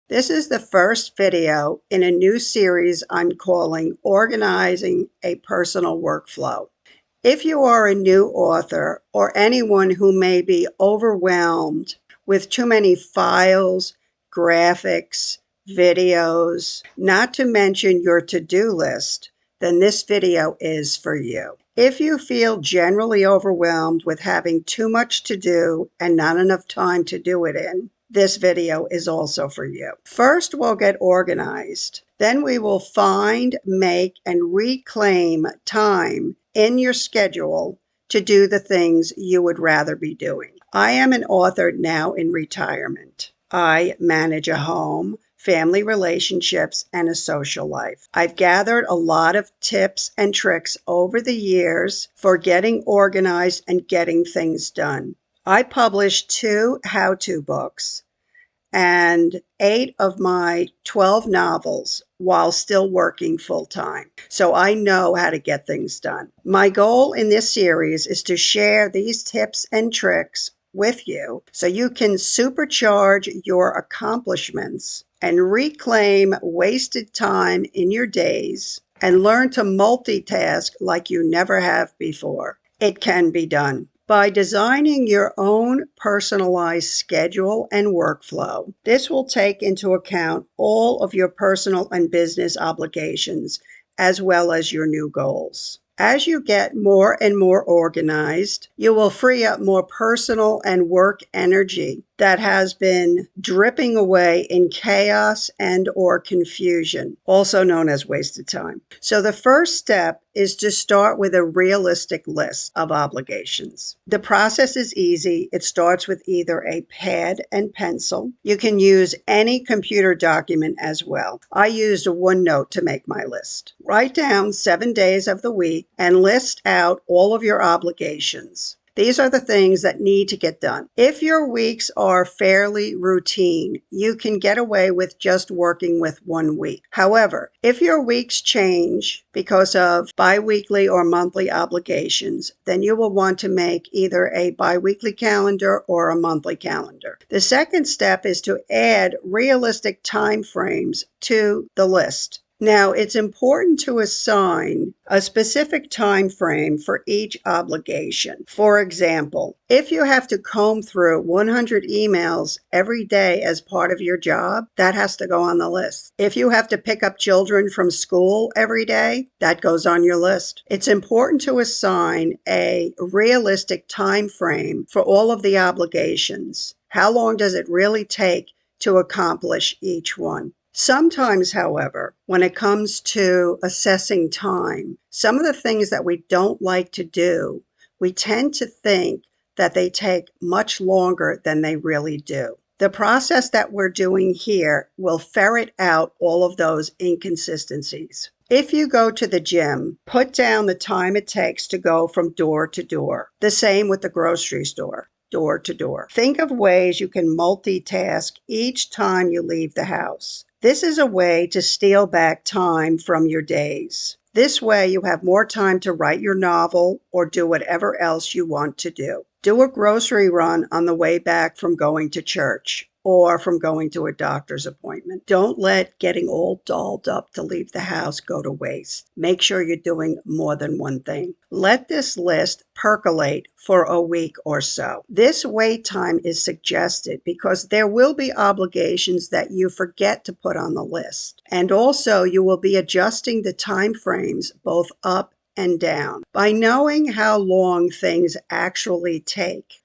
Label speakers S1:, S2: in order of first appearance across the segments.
S1: This is the first video in a new series I'm calling Organizing a Personal Workflow. If you are a new author or anyone who may be overwhelmed with too many files, graphics, videos, not to mention your to-do list, then this video is for you. If you feel generally overwhelmed with having too much to do and not enough time to do it in, this video is also for you. First, we'll get organized. Then we will find, make, and reclaim time in your schedule to do the things you would rather be doing. I am an author now in retirement. I manage a home, family relationships, and a social life. I've gathered a lot of tips and tricks over the years for getting organized and getting things done. I published 2 how-to books and 8 of my 12 novels while still working full-time. So I know how to get things done. My goal in this series is to share these tips and tricks with you so you can supercharge your accomplishments and reclaim wasted time in your days and learn to multitask like you never have before. It can be done. By designing your own personalized schedule and workflow, this will take into account all of your personal and business obligations, as well as your new goals. As you get more and more organized, you will free up more personal and work energy that has been dripping away in chaos and or confusion, also known as wasted time. So the first step is to start with a realistic list of obligations. The process is easy. It starts with either a pad and pencil. You can use any computer document as well. I used a OneNote to make my list. Write down 7 days of the week and list out all of your obligations. These are the things that need to get done. If your weeks are fairly routine, you can get away with just working with 1 week. However, if your weeks change because of biweekly or monthly obligations, then you will want to make either a biweekly calendar or a monthly calendar. The second step is to add realistic time frames to the list. Now, it's important to assign a specific time frame for each obligation. For example, if you have to comb through 100 emails every day as part of your job, that has to go on the list. If you have to pick up children from school every day, that goes on your list. It's important to assign a realistic time frame for all of the obligations. How long does it really take to accomplish each one? Sometimes, however, when it comes to assessing time, some of the things that we don't like to do, we tend to think that they take much longer than they really do. The process that we're doing here will ferret out all of those inconsistencies. If you go to the gym, put down the time it takes to go from door to door. The same with the grocery store. Door to door. Think of ways you can multitask each time you leave the house. This is a way to steal back time from your days. This way you have more time to write your novel or do whatever else you want to do. Do a grocery run on the way back from going to church or from going to a doctor's appointment. Don't let getting all dolled up to leave the house go to waste. Make sure you're doing more than one thing. Let this list percolate for a week or so. This wait time is suggested because there will be obligations that you forget to put on the list. And also you will be adjusting the time frames both up and down. By knowing how long things actually take,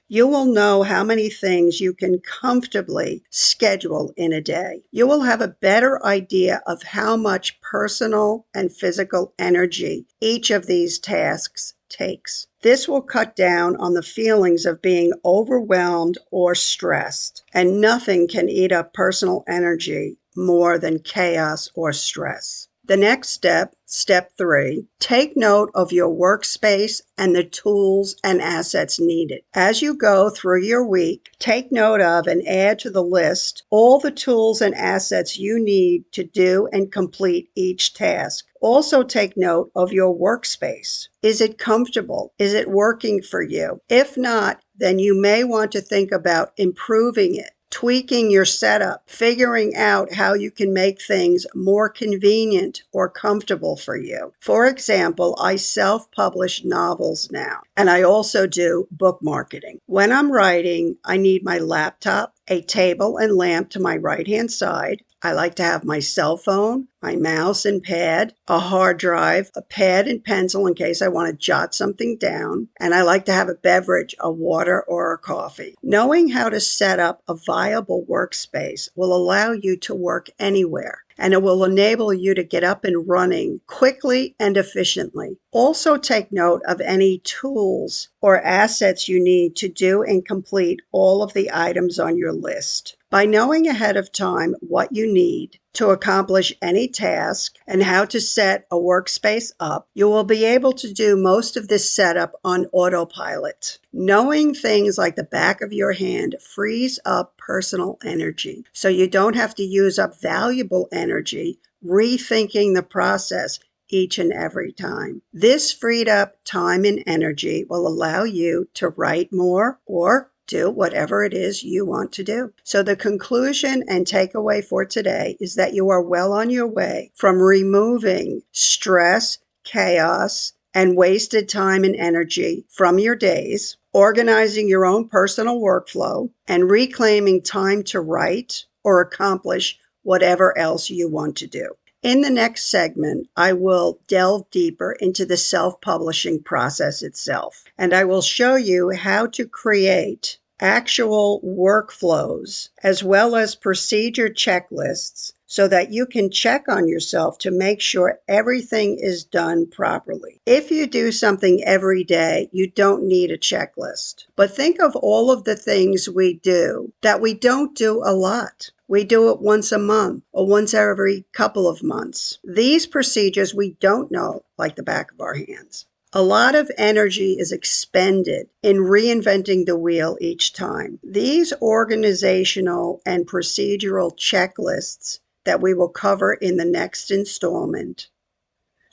S1: you will know how many things you can comfortably schedule in a day. You will have a better idea of how much personal and physical energy each of these tasks takes. This will cut down on the feelings of being overwhelmed or stressed, and nothing can eat up personal energy more than chaos or stress. The next step, step 3, take note of your workspace and the tools and assets needed. As you go through your week, take note of and add to the list all the tools and assets you need to do and complete each task. Also take note of your workspace. Is it comfortable? Is it working for you? If not, then you may want to think about improving it. tweaking your setup, figuring out how you can make things more convenient or comfortable for you. For example, I self-publish novels now, and I also do book marketing. When I'm writing, I need my laptop, a table and lamp to my right-hand side. I like to have my cell phone, my mouse and pad, a hard drive, a pad and pencil in case I want to jot something down, and I like to have a beverage, a water or a coffee. Knowing how to set up a viable workspace will allow you to work anywhere, and it will enable you to get up and running quickly and efficiently. Also take note of any tools or assets you need to do and complete all of the items on your list. By knowing ahead of time what you need to accomplish any task and how to set a workspace up, you will be able to do most of this setup on autopilot. Knowing things like the back of your hand frees up personal energy, so you don't have to use up valuable energy rethinking the process each and every time. This freed up time and energy will allow you to write more or do whatever it is you want to do. So the conclusion and takeaway for today is that you are well on your way from removing stress, chaos, and wasted time and energy from your days, organizing your own personal workflow, and reclaiming time to write or accomplish whatever else you want to do. In the next segment, I will delve deeper into the self-publishing process itself, and I will show you how to create actual workflows as well as procedure checklists so that you can check on yourself to make sure everything is done properly. If you do something every day, you don't need a checklist. But think of all of the things we do that we don't do a lot. We do it once a month or once every couple of months. These procedures we don't know like the back of our hands. A lot of energy is expended in reinventing the wheel each time. These organizational and procedural checklists that we will cover in the next installment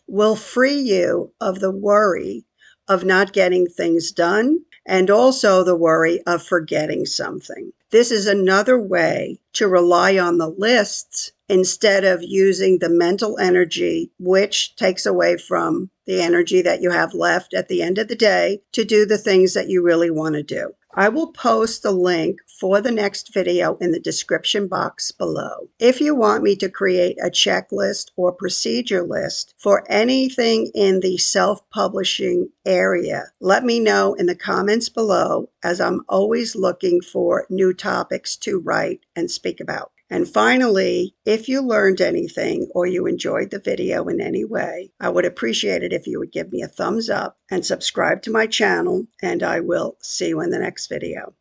S1: will free you of the worry of not getting things done and also the worry of forgetting something. This is another way to rely on the lists instead of using the mental energy, which takes away from the energy that you have left at the end of the day to do the things that you really want to do. I will post the link for the next video in the description box below. If you want me to create a checklist or procedure list for anything in the self-publishing area, let me know in the comments below, as I'm always looking for new topics to write and speak about. And finally, if you learned anything or you enjoyed the video in any way, I would appreciate it if you would give me a thumbs up and subscribe to my channel, and I will see you in the next video.